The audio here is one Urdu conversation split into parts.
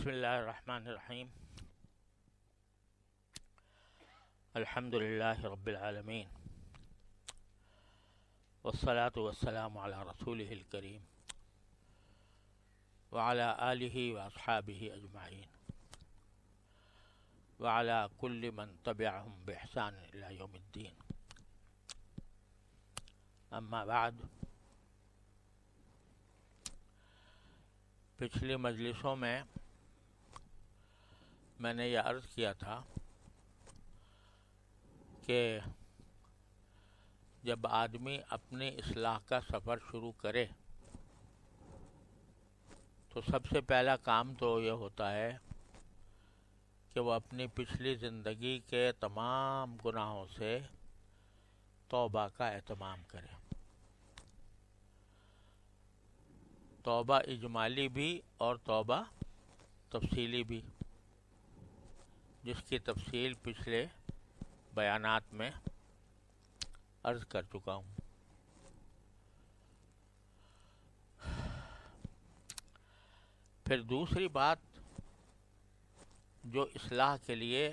بسم اللہ الرحمن الرحیم الحمد للہ رب العالمین والصلاة والسلام علی رسولہ الکریم وعلی آلہ واصحابہ اجمعین وعلی کل من تبعہم بإحسان الی یوم الدین. اما بعد، پچھلی مجلسوں میں نے یہ عرض کیا تھا کہ جب آدمی اپنی اصلاح کا سفر شروع کرے تو سب سے پہلا کام تو یہ ہوتا ہے کہ وہ اپنی پچھلی زندگی کے تمام گناہوں سے توبہ کا اہتمام کرے. توبہ اجمالی بھی اور توبہ تفصیلی بھی، جس کی تفصیل پچھلے بیانات میں عرض کر چکا ہوں. پھر دوسری بات جو اصلاح کے لیے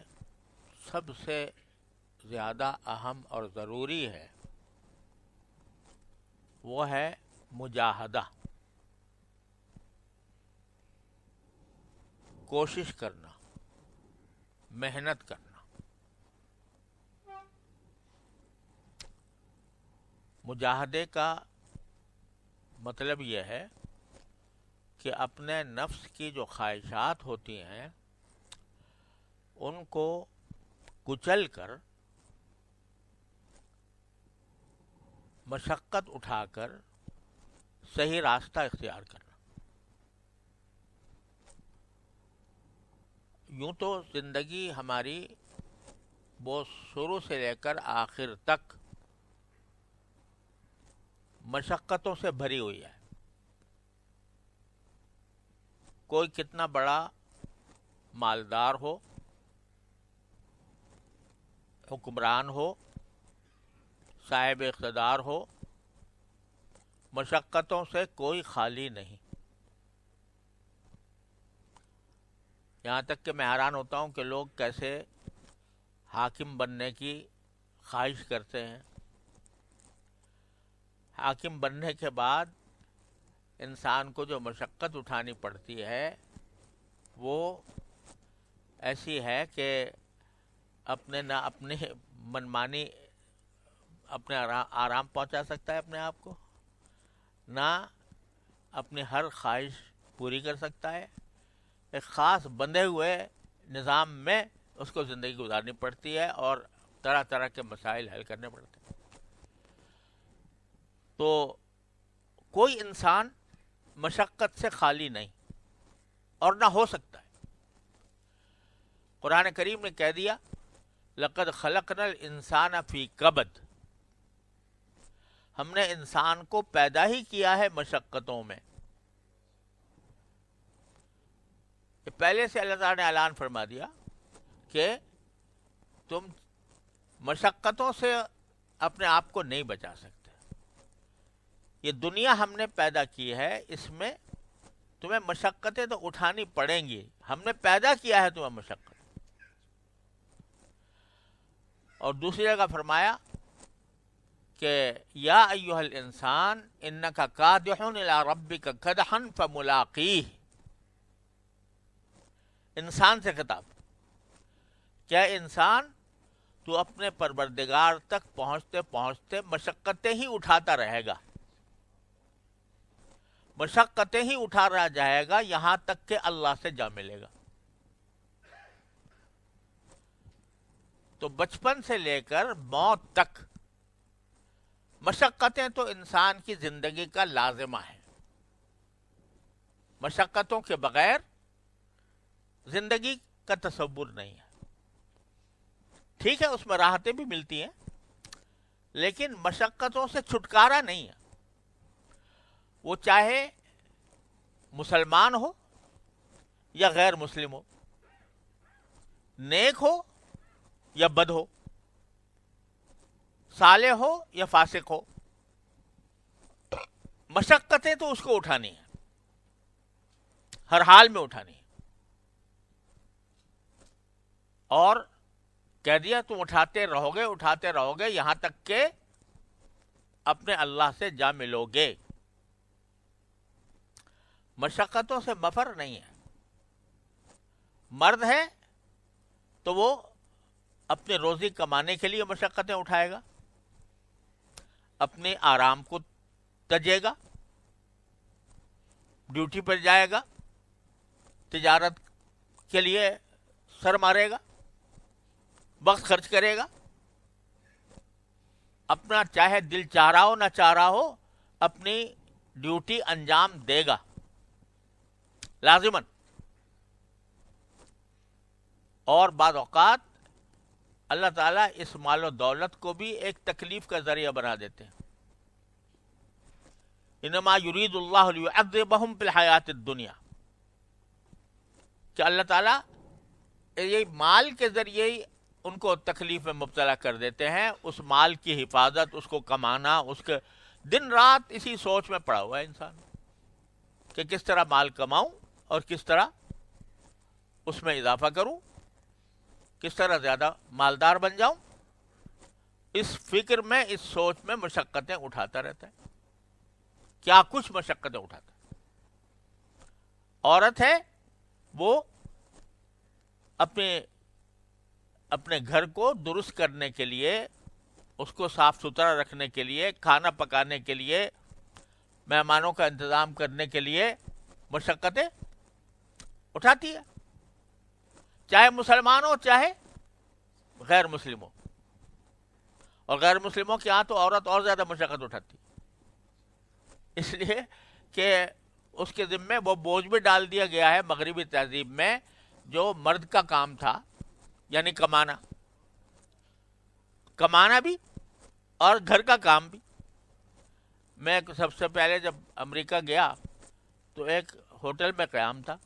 سب سے زیادہ اہم اور ضروری ہے وہ ہے مجاہدہ، کوشش کرنا، محنت کرنا. مجاہدے کا مطلب یہ ہے کہ اپنے نفس کی جو خواہشات ہوتی ہیں ان کو کچل کر، مشقت اٹھا کر صحیح راستہ اختیار کرنا. یوں تو زندگی ہماری وہ شروع سے لے کر آخر تک مشقتوں سے بھری ہوئی ہے. کوئی کتنا بڑا مالدار ہو، حکمران ہو، صاحب اقتدار ہو، مشقتوں سے کوئی خالی نہیں. یہاں تک کہ میں حیران ہوتا ہوں کہ لوگ کیسے حاکم بننے کی خواہش کرتے ہیں. حاکم بننے کے بعد انسان کو جو مشقت اٹھانی پڑتی ہے وہ ایسی ہے کہ نہ اپنے منمانی اپنے آرام پہنچا سکتا ہے اپنے آپ کو، نہ اپنی ہر خواہش پوری کر سکتا ہے. ایک خاص بندھے ہوئے نظام میں اس کو زندگی گزارنی پڑتی ہے اور طرح طرح کے مسائل حل کرنے پڑتے ہیں. تو کوئی انسان مشقت سے خالی نہیں اور نہ ہو سکتا ہے. قرآن کریم نے کہہ دیا لَقَدْ خَلَقْنَا الْإِنسَانَ فِي كَبَدٍ، ہم نے انسان کو پیدا ہی کیا ہے مشقتوں میں. پہلے سے اللہ تعالیٰ نے اعلان فرما دیا کہ تم مشقتوں سے اپنے آپ کو نہیں بچا سکتے. یہ دنیا ہم نے پیدا کی ہے، اس میں تمہیں مشقتیں تو اٹھانی پڑیں گی. ہم نے پیدا کیا ہے تمہیں مشقت. اور دوسری جگہ فرمایا کہ یا ایھا الانسان انک کادح الی ربک کدحا فملاقیہ. انسان سے خطاب، کیا انسان تو اپنے پروردگار تک پہنچتے پہنچتے مشقتیں ہی اٹھاتا رہے گا، مشقتیں ہی اٹھا رہا جائے گا یہاں تک کہ اللہ سے جا ملے گا. تو بچپن سے لے کر موت تک مشقتیں تو انسان کی زندگی کا لازمہ ہے. مشقتوں کے بغیر زندگی کا تصور نہیں ہے. ٹھیک ہے، اس میں راحتیں بھی ملتی ہیں لیکن مشقتوں سے چھٹکارا نہیں ہے. وہ چاہے مسلمان ہو یا غیر مسلم ہو، نیک ہو یا بد ہو، صالح ہو یا فاسق ہو، مشقتیں تو اس کو اٹھانی ہیں، ہر حال میں اٹھانی ہے. اور کہہ دیا تم اٹھاتے رہو گے یہاں تک کہ اپنے اللہ سے جا ملو گے. مشقتوں سے مفر نہیں ہے. مرد ہے تو وہ اپنے روزی کمانے کے لیے مشقتیں اٹھائے گا, اپنے آرام کو تجے گا, ڈیوٹی پر جائے گا, تجارت کے لیے سر مارے گا, وقت خرچ کرے گا, اپنا چاہے دل چاہ رہا ہو نہ چاہ رہا ہو اپنی ڈیوٹی انجام دے گا لازماً. اور بعض اوقات اللہ تعالیٰ اس مال و دولت کو بھی ایک تکلیف کا ذریعہ بنا دیتے ہیں. انما یرید اللہ لیعذبہم فی الحیات الدنیا, کہ اللہ تعالیٰ یہ مال کے ذریعے ہی ان کو تکلیف میں مبتلا کر دیتے ہیں. اس مال کی حفاظت, اس کو کمانا, اس کے دن رات اسی سوچ میں پڑا ہوا ہے انسان کہ کس طرح مال کماؤں اور کس طرح اس میں اضافہ کروں, کس طرح زیادہ مالدار بن جاؤں. اس فکر میں, اس سوچ میں مشقتیں اٹھاتا رہتا ہے. کیا کچھ مشقتیں اٹھاتا ہے. عورت ہے وہ اپنے گھر کو درست کرنے کے لیے, اس کو صاف ستھرا رکھنے کے لیے, کھانا پکانے کے لیے, مہمانوں کا انتظام کرنے کے لیے مشقتیں اٹھاتی ہے, چاہے مسلمان ہو چاہے غیر مسلم ہو. اور غیر مسلموں کے ہاں تو عورت اور زیادہ مشقت اٹھاتی, اس لیے کہ اس کے ذمے وہ بوجھ بھی ڈال دیا گیا ہے مغربی تہذیب میں, جو مرد کا کام تھا, یعنی کمانا بھی اور گھر کا کام بھی. میں سب سے پہلے جب امریکہ گیا تو ایک ہوٹل میں قیام تھا,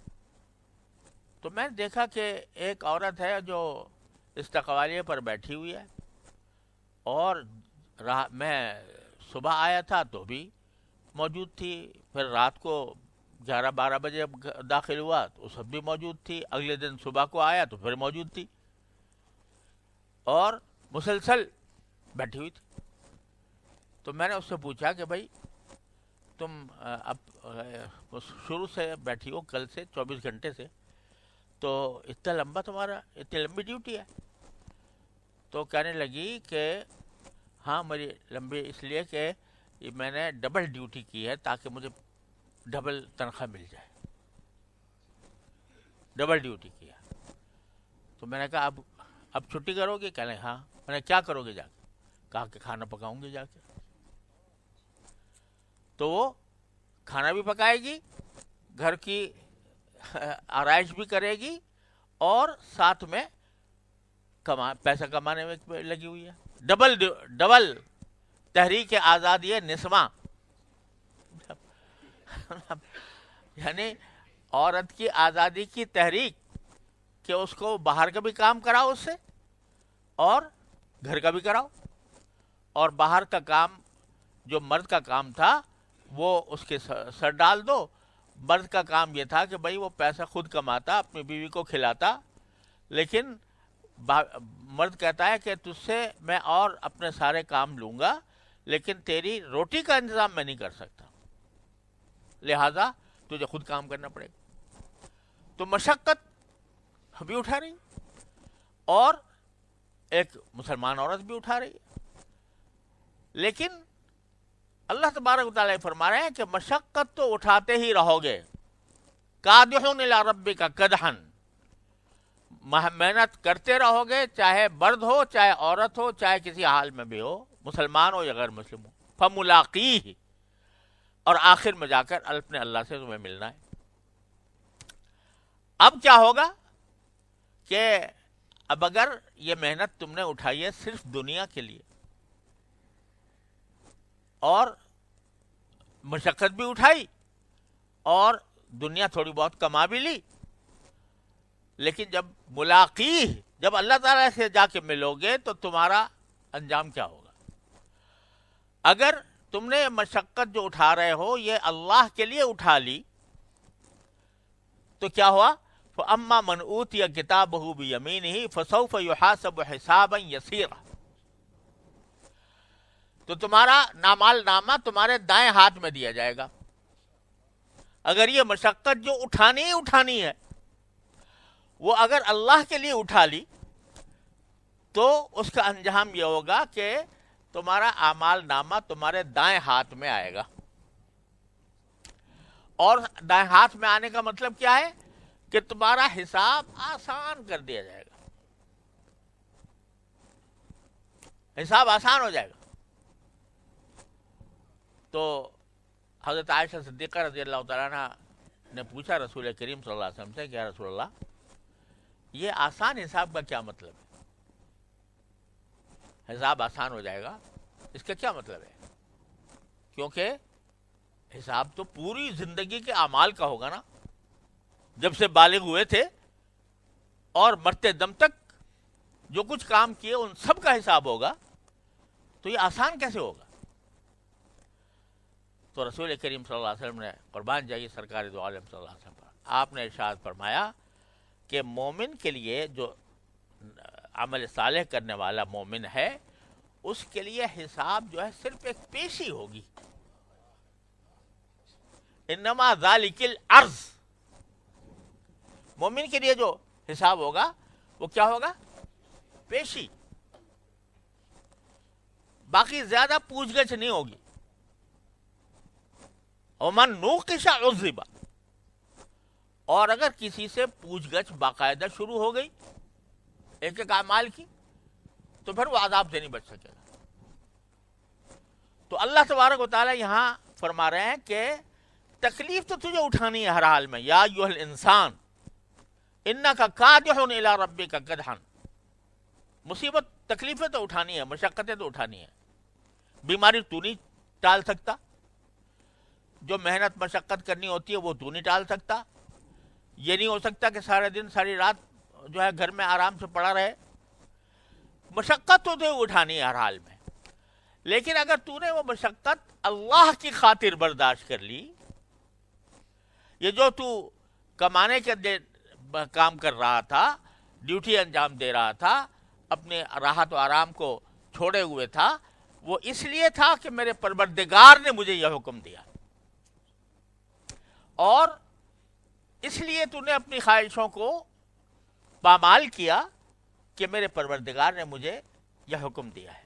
تو میں نے دیکھا کہ ایک عورت ہے جو استقبالیے پر بیٹھی ہوئی ہے, اور میں صبح آیا تھا تو بھی موجود تھی, پھر رات کو 11-12 بجے داخل ہوا تو سب بھی موجود تھی, اگلے دن صبح کو آیا تو پھر موجود تھی, اور مسلسل بیٹھی ہوئی تھی. تو میں نے اس سے پوچھا کہ بھائی تم اب شروع سے بیٹھی ہو, کل سے 24 گھنٹے سے, تو اتنا لمبی ڈیوٹی ہے؟ تو کہنے لگی کہ ہاں میری لمبی اس لیے کہ میں نے ڈبل ڈیوٹی کی ہے تاکہ مجھے ڈبل تنخواہ مل جائے, ڈبل ڈیوٹی کیا. تو میں نے کہا اب چھٹی کرو گے؟ کہنے ہاں. میں نے کیا کرو گے جا کے؟ کہا کہ کھانا پکاؤں گی جا کے. تو وہ کھانا بھی پکائے گی, گھر کی آرائش بھی کرے گی, اور ساتھ میں پیسہ کمانے میں لگی ہوئی ہے. ڈبل تحریک آزادی نسواں, یعنی عورت کی آزادی کی تحریک کہ اس کو باہر کا بھی کام کراؤ اس سے, اور گھر کا بھی کراؤ. اور باہر کا کام جو مرد کا کام تھا وہ اس کے سر ڈال دو. مرد کا کام یہ تھا کہ بھائی وہ پیسہ خود کماتا, اپنی بیوی کو کھلاتا, لیکن مرد کہتا ہے کہ تجھ سے میں اور اپنے سارے کام لوں گا, لیکن تیری روٹی کا انتظام میں نہیں کر سکتا, لہذا تجھے خود کام کرنا پڑے گا. تو مشقت بھی اٹھا رہی, اور ایک مسلمان عورت بھی اٹھا رہی ہے. لیکن اللہ تبارک و تعالیٰ فرما رہے ہیں کہ مشقت تو اٹھاتے ہی رہو گے. کادحون الی ربک کدحن, محنت کرتے رہو گے, چاہے مرد ہو, چاہے عورت ہو, چاہے کسی حال میں بھی ہو, مسلمان ہو یا غیر مسلم ہو. فملاقیہ, اور آخر میں جا کر اپنے اللہ سے تمہیں ملنا ہے. اب کیا ہوگا کہ اب اگر یہ محنت تم نے اٹھائی ہے صرف دنیا کے لیے, اور مشقت بھی اٹھائی, اور دنیا تھوڑی بہت کما بھی لی, لیکن جب اللہ تعالیٰ سے جا کے ملو گے تو تمہارا انجام کیا ہوگا؟ اگر تم نے مشقت جو اٹھا رہے ہو یہ اللہ کے لیے اٹھا لی تو کیا ہوا؟ فَأَمَّا مَنْ أُوتِيَ كِتَابَهُ بِيَمِينِهِ فَسَوْفَ يُحَاسَبُ حِسَابًا يَسِيرًا. تو تمہارا نامال نامہ تمہارے دائیں ہاتھ میں دیا جائے گا. اگر یہ مشقت جو اٹھانی ہی اٹھانی ہے وہ اگر اللہ کے لیے اٹھا لی تو اس کا انجام یہ ہوگا کہ تمہارا اعمال نامہ تمہارے دائیں ہاتھ میں آئے گا. اور دائیں ہاتھ میں آنے کا مطلب کیا ہے کہ تمہارا حساب آسان کر دیا جائے گا. حساب آسان ہو جائے گا. تو حضرت عائشہ صدیقہ رضی اللہ تعالیٰ عنہ نے پوچھا رسول کریم صلی اللہ علیہ وسلم سے کہ یا رسول اللہ یہ آسان حساب کا کیا مطلب ہے؟ حساب آسان ہو جائے گا اس کا کیا مطلب ہے؟ کیونکہ حساب تو پوری زندگی کے اعمال کا ہوگا نا. جب سے بالغ ہوئے تھے اور مرتے دم تک جو کچھ کام کیے ان سب کا حساب ہوگا تو یہ آسان کیسے ہوگا؟ تو رسول کریم صلی اللہ علیہ وسلم نے قربان جائیے سرکار دو عالم صلی اللہ علیہ وسلم پر آپ نے ارشاد فرمایا کہ مومن کے لیے جو عمل صالح کرنے والا مومن ہے اس کے لیے حساب جو ہے صرف ایک پیشی ہوگی. انما ذالک العرض. مومن کے لیے جو حساب ہوگا وہ کیا ہوگا؟ پیشی. باقی زیادہ پوچھ گچھ نہیں ہوگی. ومن نوقش عذب. اور اگر کسی سے پوچھ گچھ باقاعدہ شروع ہو گئی ایک ایک اعمال کی تو پھر وہ عذاب سے نہیں بچ سکے گا. تو اللہ تبارک و تعالی یہاں فرما رہے ہیں کہ تکلیف تو تجھے اٹھانی ہے ہر حال میں. یا ایھا الانسان انک کادح الی ربک کدحا. مصیبت تکلیفیں تو اٹھانی ہے, مشقتیں تو اٹھانی ہے. بیماری تو نہیں ٹال سکتا, جو محنت مشقت کرنی ہوتی ہے وہ تو نہیں ٹال سکتا. یہ نہیں ہو سکتا کہ سارے دن ساری رات جو ہے گھر میں آرام سے پڑا رہے. مشقت تو اٹھانی ہے ہر حال میں. لیکن اگر تو نے وہ مشقت اللہ کی خاطر برداشت کر لی, یہ جو تو کمانے کے کام کر رہا تھا, ڈیوٹی انجام دے رہا تھا, اپنے راحت و آرام کو چھوڑے ہوئے تھا, وہ اس لیے تھا کہ میرے پروردگار نے مجھے یہ حکم دیا, اور اس لیے تو نے اپنی خواہشوں کو پامال کیا کہ میرے پروردگار نے مجھے یہ حکم دیا ہے.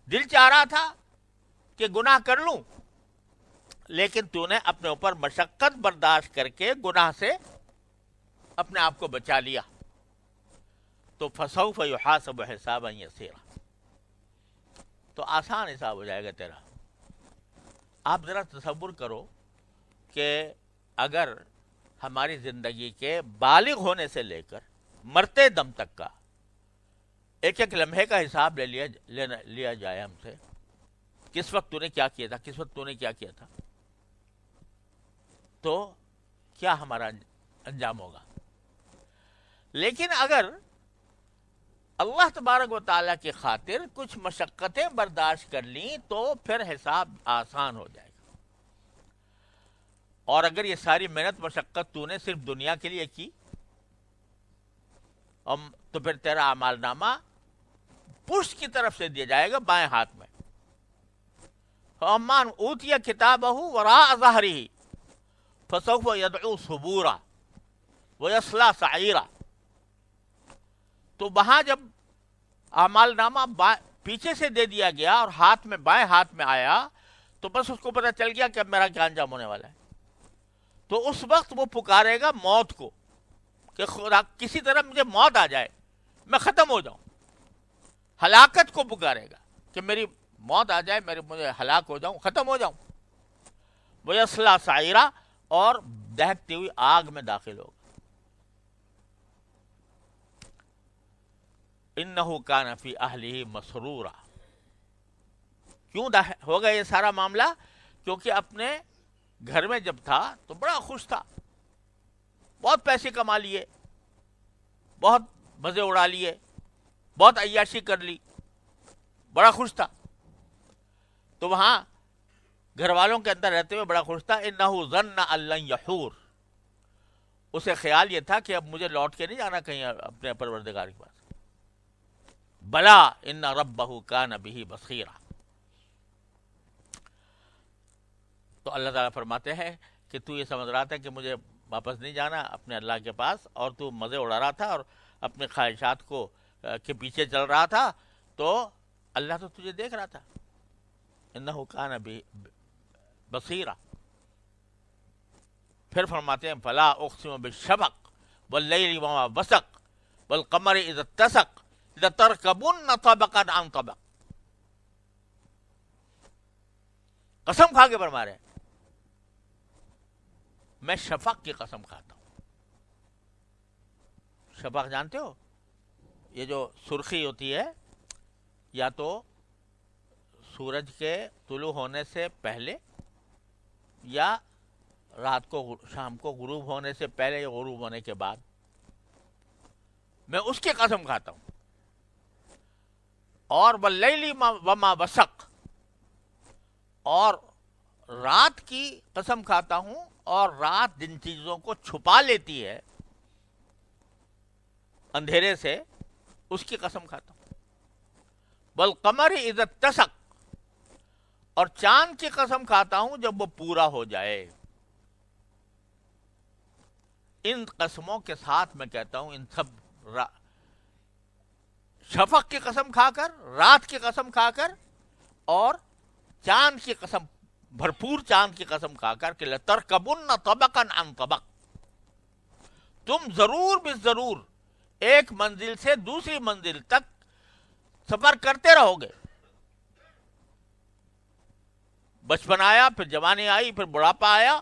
دل چاہ رہا تھا کہ گناہ کر لوں, لیکن تو نے اپنے اوپر مشقت برداشت کر کے گناہ سے اپنے آپ کو بچا لیا. تو فسوف یحاسب حسابا یسیرا. تو آسان حساب ہو جائے گا تیرا. آپ ذرا تصور کرو کہ اگر ہماری زندگی کے بالغ ہونے سے لے کر مرتے دم تک کا ایک ایک لمحے کا حساب لیا جائے ہم سے, کس وقت تو نے کیا کیا تھا, کس وقت تو نے کیا کیا تھا, تو کیا ہمارا انجام ہوگا. لیکن اگر اللہ تبارک و تعالیٰ کی خاطر کچھ مشقتیں برداشت کر لیں تو پھر حساب آسان ہو جائے گا. اور اگر یہ ساری محنت مشقت تو نے صرف دنیا کے لیے کی تو پھر تیرا اعمال نامہ پشت کی طرف سے دیا جائے گا, بائیں ہاتھ میں. فَأَمَّا مَنْ أُوتِيَ كِتَابَهُ وَرَاءَ ظَهْرِهِ فَسَوْفَ يَدْعُو ثُبُورًا وَيَصْلَىٰ سَعِيرًا. تو وہاں جب اعمال نامہ پیچھے سے دے دیا گیا اور ہاتھ میں بائیں ہاتھ میں آیا تو بس اس کو پتہ چل گیا کہ اب میرا کیا انجام ہونے والا ہے. تو اس وقت وہ پکارے گا موت کو کہ خدا کسی طرح مجھے موت آ جائے, میں ختم ہو جاؤں. ہلاکت کو پکارے گا کہ میری موت آ جائے, مجھے ہلاک ہو جاؤں, ختم ہو جاؤں. وَيَصْلَىٰ سَعِيرًا. اور دہکتی ہوئی آگ میں داخل ہوگا. اِنَّهُ كَانَ فِي أَهْلِهِ مَسْرُورًا. کیوں ہوگا یہ سارا معاملہ؟ کیونکہ اپنے گھر میں جب تھا تو بڑا خوش تھا, بہت پیسے کما لیے, بہت مزے اڑا لیے, بہت عیاشی کر لی, بڑا خوش تھا. تو وہاں گھر والوں کے اندر رہتے ہوئے بڑا خوش تھا. انہ ظن ان لن یحور. اسے خیال یہ تھا کہ اب مجھے لوٹ کے نہیں جانا کہیں اپنے پروردگار کے پاس. بلا ان ربہ کان بہ بصیرا. تو اللہ تعالیٰ فرماتے ہیں کہ تو یہ سمجھ رہا تھا کہ مجھے واپس نہیں جانا اپنے اللہ کے پاس، اور تو مزے اڑا رہا تھا اور اپنے خواہشات کو کے پیچھے چل رہا تھا، تو اللہ تو تجھے دیکھ رہا تھا. انہ کان بصیرا. پھر فرماتے ہیں فلا اقسم بالشفق واللیل وما وسق والقمر اذا اتسق لترکبن طبقا عن طبق. قسم کھا کے فرما رہے ہیں میں شفق کی قسم کھاتا ہوں. شفق جانتے ہو؟ یہ جو سرخی ہوتی ہے یا تو سورج کے طلوع ہونے سے پہلے یا رات کو شام کو غروب ہونے سے پہلے یا غروب ہونے کے بعد، میں اس کی قسم کھاتا ہوں. اور واللیل وما وسق، اور رات کی قسم کھاتا ہوں، اور رات جن چیزوں کو چھپا لیتی ہے اندھیرے سے اس کی قسم کھاتا ہوں. والقمر اذا اتسق، اور چاند کی قسم کھاتا ہوں جب وہ پورا ہو جائے. ان قسموں کے ساتھ میں کہتا ہوں ان سب شفق کی قسم کھا کر، رات کی قسم کھا کر، اور چاند کی قسم، بھرپور چاند کی قسم کھا کر کہ لترکبن طبقا عن طبق، تم ضرور بے ضرور ایک منزل سے دوسری منزل تک سفر کرتے رہو گے. بچپن آیا، پھر جوانی آئی، پھر بڑھاپا آیا،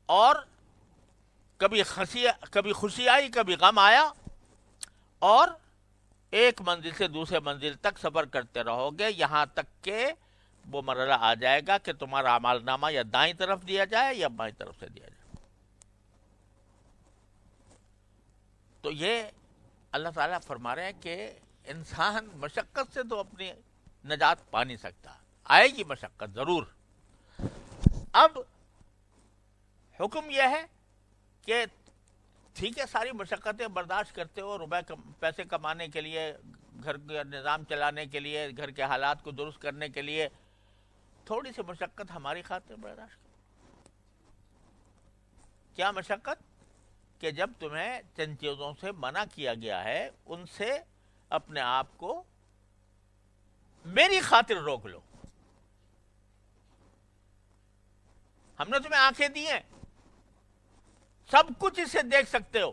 اور کبھی خوشی آئی، کبھی غم آیا، اور ایک منزل سے دوسرے منزل تک سفر کرتے رہو گے، یہاں تک کہ وہ مرحلہ آ جائے گا کہ تمہارا اعمال نامہ یا دائیں طرف دیا جائے یا بائیں طرف سے دیا جائے. تو یہ اللہ تعالیٰ فرما رہے ہیں کہ انسان مشقت سے تو اپنی نجات پا نہیں سکتا، آئے گی مشقت ضرور. اب حکم یہ ہے کہ ٹھیک ہے ساری مشقتیں برداشت کرتے ہو، پیسے کمانے کے لیے، گھر کا نظام چلانے کے لیے، گھر کے حالات کو درست کرنے کے لیے تھوڑی سی مشقت ہماری خاطر برداشت کرو. کیا مشقت؟ کہ جب تمہیں چند چیزوں سے منع کیا گیا ہے ان سے اپنے آپ کو میری خاطر روک لو. ہم نے تمہیں آنکھیں دی ہیں، سب کچھ اسے دیکھ سکتے ہو،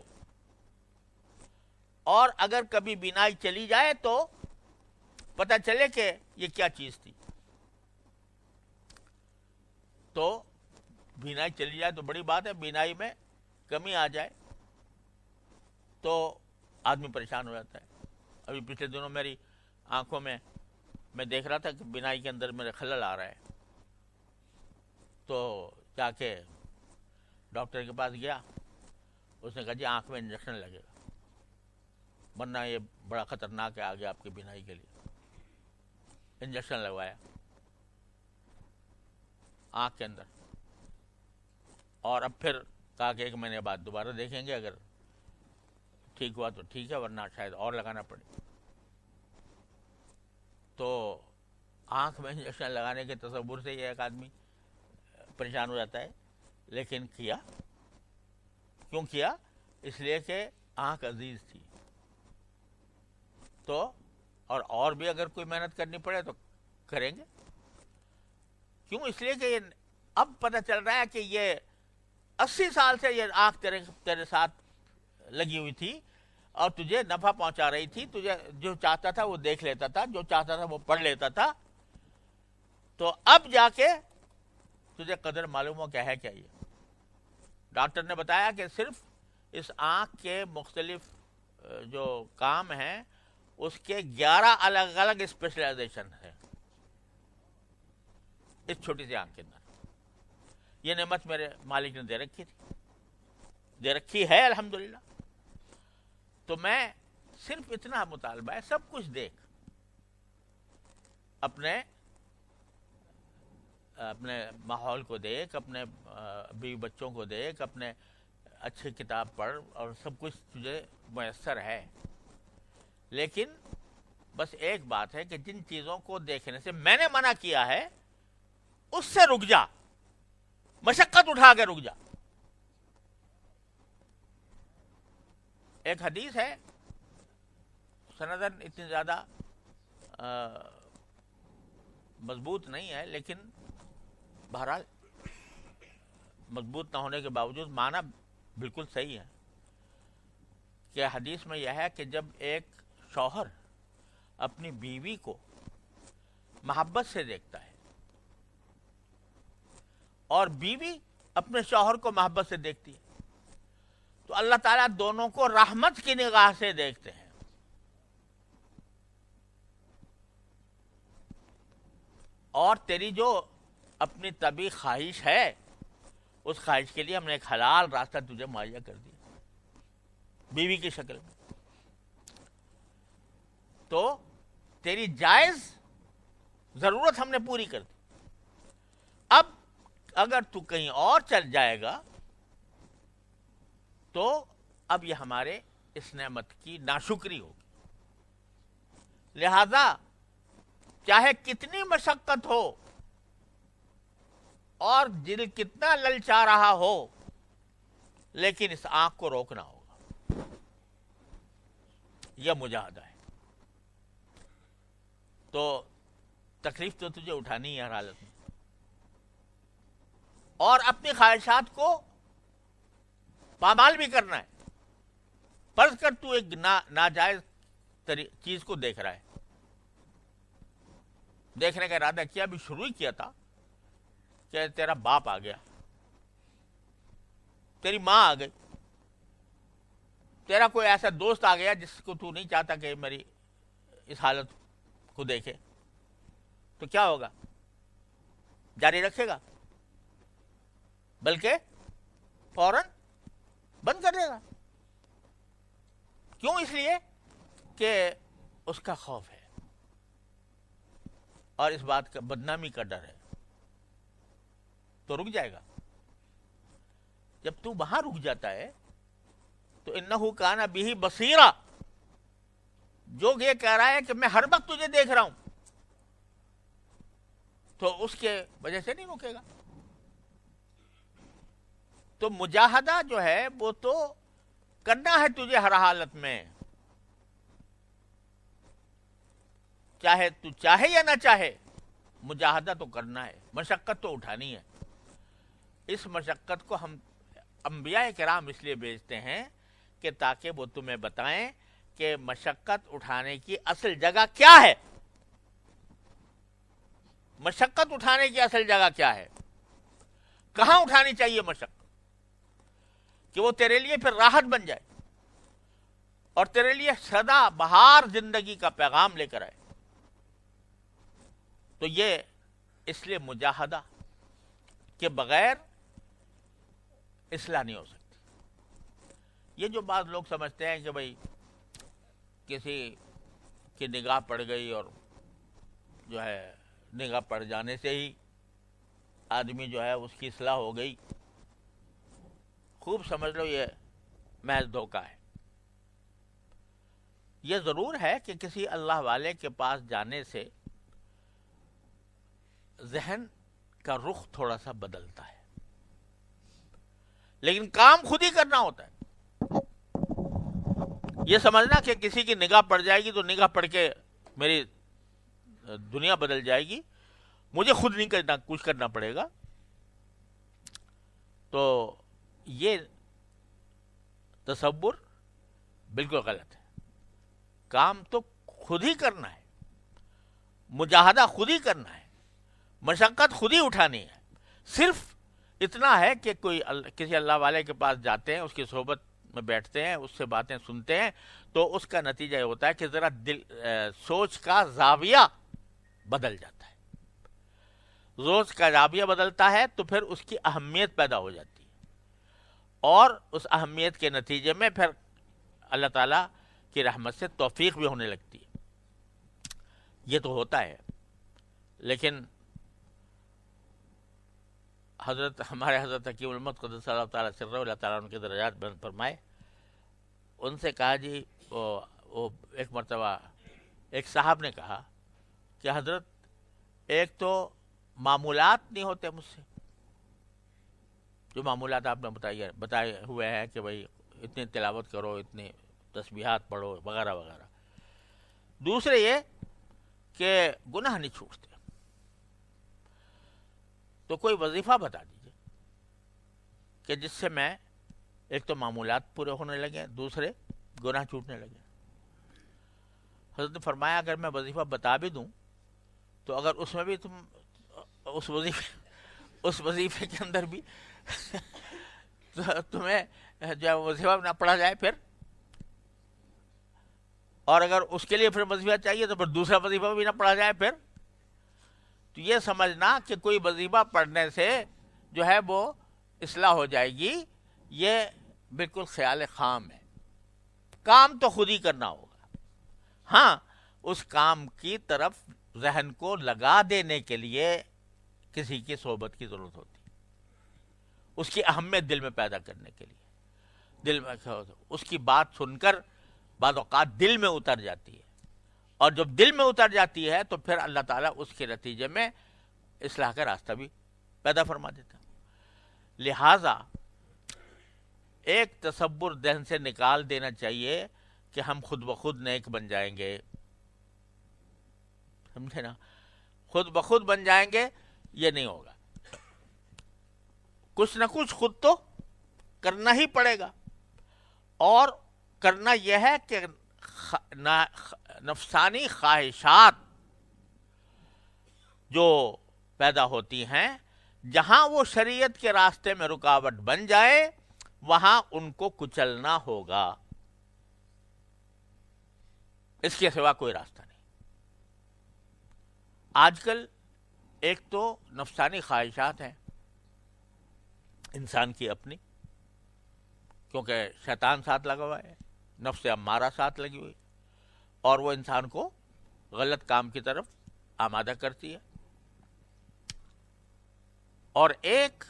اور اگر کبھی بینائی چلی جائے تو پتہ چلے کہ یہ کیا چیز تھی. تو بینائی چلی جائے تو بڑی بات ہے، بینائی میں کمی آ جائے تو آدمی پریشان ہو جاتا ہے. ابھی پچھلے دنوں میری آنکھوں میں دیکھ رہا تھا کہ بینائی کے اندر میرے خلل آ رہا ہے، تو جا کے ڈاکٹر کے پاس گیا. اس نے کہا جی آنکھ میں انجیکشن لگے گا، ورنہ یہ بڑا خطرناک ہے آگے آپ کی بینائی کے لیے. انجیکشن لگوایا آنکھ کے اندر، اور اب پھر کہا کہ 1 مہینے بعد دوبارہ دیکھیں گے، اگر ٹھیک ہوا تو ٹھیک ہے، ورنہ شاید اور لگانا پڑے. تو آنکھ میں انجیکشن لگانے کے تصور سے یہ ایک آدمی پریشان ہو جاتا ہے، لیکن کیا. کیوں کیا؟ اس لیے کہ آنکھ عزیز تھی. تو اور بھی اگر کوئی محنت کرنی پڑے تو کریں گے. کیوں؟ اس لیے کہ اب پتہ چل رہا ہے کہ یہ 80 سال سے یہ آنکھ تیرے ساتھ لگی ہوئی تھی اور تجھے نفع پہنچا رہی تھی. تجھے جو چاہتا تھا وہ دیکھ لیتا تھا، جو چاہتا تھا وہ پڑھ لیتا تھا. تو اب جا کے تجھے قدر معلوم ہو کیا ہے کیا. یہ ڈاکٹر نے بتایا کہ صرف اس آنکھ کے مختلف جو کام ہیں اس کے 11 الگ الگ اسپیشلائزیشن ہیں اس چھوٹی سی آنکھ کے اندر. یہ نعمت میرے مالک نے دے رکھی تھی، دے رکھی ہے الحمدللہ. تو میں صرف اتنا مطالبہ ہے، سب کچھ دیکھ، اپنے ماحول کو دیکھ، اپنے بیوی بچوں کو دیکھ، اپنے اچھی کتاب پڑھ اور سب کچھ تجھے میسر ہے، لیکن بس ایک بات ہے کہ جن چیزوں کو دیکھنے سے میں نے منع کیا ہے اس سے رک جا، مشقت اٹھا کے رک جا۔ ایک حدیث ہے، سندن اتنی زیادہ مضبوط نہیں ہے، لیکن بہرحال مضبوط نہ ہونے کے باوجود معنی بالکل صحیح ہے، کہ حدیث میں یہ ہے کہ جب ایک شوہر اپنی بیوی کو محبت سے دیکھتا ہے اور بیوی اپنے شوہر کو محبت سے دیکھتی ہے تو اللہ تعالیٰ دونوں کو رحمت کی نگاہ سے دیکھتے ہیں۔ اور تیری جو اپنی طبی خواہش ہے اس خواہش کے لیے ہم نے ایک حلال راستہ تجھے مہیا کر دیا بیوی کی شکل میں، تو تیری جائز ضرورت ہم نے پوری کر دی۔ اب اگر تو کہیں اور چل جائے گا تو اب یہ ہمارے اس نعمت کی ناشکری ہوگی، لہذا چاہے کتنی مشقت ہو اور دل کتنا للچا رہا ہو، لیکن اس آنکھ کو روکنا ہوگا۔ یہ مجاہدہ ہے، تو تکلیف تو تجھے اٹھانی ہے ہر حالت میں، اور اپنی خواہشات کو پامال بھی کرنا ہے۔ فرض کر تو ایک ناجائز چیز کو دیکھ رہا ہے، دیکھنے کا ارادہ کیا، بھی شروع ہی کیا تھا کہ تیرا باپ آ گیا، تیری ماں آ گئی، تیرا کوئی ایسا دوست آ گیا جس کو تو نہیں چاہتا کہ میری اس حالت کو دیکھے، تو کیا ہوگا؟ جاری رکھے گا؟ بلکہ فوراً بند کر دے گا۔ کیوں؟ اس لیے کہ اس کا خوف ہے اور اس بات کا بدنامی کا ڈر ہے، تو رک جائے گا۔ جب تو وہاں رک جاتا ہے تو انہو کان بہ بصیرا، جو یہ کہہ رہا ہے کہ میں ہر وقت تجھے دیکھ رہا ہوں، تو اس کے وجہ سے نہیں رکے گا۔ تو مجاہدہ جو ہے وہ تو کرنا ہے تجھے ہر حالت میں، چاہے تو چاہے یا نہ چاہے، مجاہدہ تو کرنا ہے، مشقت تو اٹھانی ہے۔ اس مشقت کو ہم انبیاء کرام اس لیے بھیجتے ہیں کہ تاکہ وہ تمہیں بتائیں کہ مشقت اٹھانے کی اصل جگہ کیا ہے، مشقت اٹھانے کی اصل جگہ کیا ہے، کہاں اٹھانی چاہیے مشقت، کہ وہ تیرے لیے پھر راحت بن جائے اور تیرے لیے سدا بہار زندگی کا پیغام لے کر آئے۔ تو یہ اس لیے مجاہدہ کے بغیر اصلاح نہیں ہو سکتی۔ یہ جو بعض لوگ سمجھتے ہیں کہ بھئی کسی کی نگاہ پڑ گئی اور جو ہے نگاہ پڑ جانے سے ہی آدمی جو ہے اس کی اصلاح ہو گئی، خوب سمجھ لو یہ محض دھوکہ ہے۔ یہ ضرور ہے کہ کسی اللہ والے کے پاس جانے سے ذہن کا رخ تھوڑا سا بدلتا ہے، لیکن کام خود ہی کرنا ہوتا ہے۔ یہ سمجھنا کہ کسی کی نگاہ پڑ جائے گی تو نگاہ پڑ کے میری دنیا بدل جائے گی، مجھے خود نہیں کرنا، کچھ کرنا پڑے گا، تو یہ تصور بالکل غلط ہے۔ کام تو خود ہی کرنا ہے، مجاہدہ خود ہی کرنا ہے، مشقت خود ہی اٹھانی ہے۔ صرف اتنا ہے کہ کسی اللہ والے کے پاس جاتے ہیں، اس کی صحبت میں بیٹھتے ہیں، اس سے باتیں سنتے ہیں، تو اس کا نتیجہ یہ ہوتا ہے کہ ذرا سوچ کا زاویہ بدل جاتا ہے۔ سوچ کا زاویہ بدلتا ہے تو پھر اس کی اہمیت پیدا ہو جاتی ہے، اور اس اہمیت کے نتیجے میں پھر اللہ تعالیٰ کی رحمت سے توفیق بھی ہونے لگتی ہے۔ یہ تو ہوتا ہے، لیکن ہمارے حضرت حکیم الامت قدس اللہ تعالیٰ سرہ، اللہ تعالیٰ ان کے درجات بلند فرمائے، ان سے کہا جی وہ ایک مرتبہ ایک صاحب نے کہا کہ حضرت ایک تو معمولات نہیں ہوتے مجھ سے، جو معمولات آپ نے بتائے ہوئے ہیں کہ بھائی اتنی تلاوت کرو، اتنی تسبیحات پڑھو وغیرہ وغیرہ، دوسرے یہ کہ گناہ نہیں چھوٹتے، تو کوئی وظیفہ بتا دیجیے کہ جس سے میں ایک تو معمولات پورے ہونے لگے، دوسرے گناہ چھوٹنے لگے۔ حضرت نے فرمایا اگر میں وظیفہ بتا بھی دوں تو اگر اس میں بھی تم اس وظیفے کے اندر بھی تمہیں جو وظیفہ نہ پڑھا جائے پھر، اور اگر اس کے لیے پھر وظیفہ چاہیے تو پھر دوسرا وظیفہ بھی نہ پڑھا جائے پھر، تو یہ سمجھنا کہ کوئی وظیفہ پڑھنے سے جو ہے وہ اصلاح ہو جائے گی، یہ بالکل خیال خام ہے۔ کام تو خود ہی کرنا ہوگا، ہاں اس کام کی طرف ذہن کو لگا دینے کے لیے کسی کی صحبت کی ضرورت ہوتی ہے، اس کی اہمیت دل میں پیدا کرنے کے لیے، دل میں اس کی بات سن کر بعض اوقات دل میں اتر جاتی ہے، اور جب دل میں اتر جاتی ہے تو پھر اللہ تعالیٰ اس کے نتیجے میں اصلاح کا راستہ بھی پیدا فرما دیتا ہے۔ لہٰذا ایک تصور ذہن سے نکال دینا چاہیے کہ ہم خود بخود نیک بن جائیں گے، سمجھے نا، خود بخود بن جائیں گے، یہ نہیں ہوگا، کچھ نہ کچھ خود تو کرنا ہی پڑے گا، اور کرنا یہ ہے کہ نفسانی خواہشات جو پیدا ہوتی ہیں جہاں وہ شریعت کے راستے میں رکاوٹ بن جائے وہاں ان کو کچلنا ہوگا، اس کے سوا کوئی راستہ نہیں۔ آج کل ایک تو نفسانی خواہشات ہیں انسان کی اپنی، کیونکہ شیطان ساتھ لگا ہوا ہے، نفس امارہ ساتھ لگی ہوئی، اور وہ انسان کو غلط کام کی طرف آمادہ کرتی ہے۔ اور ایک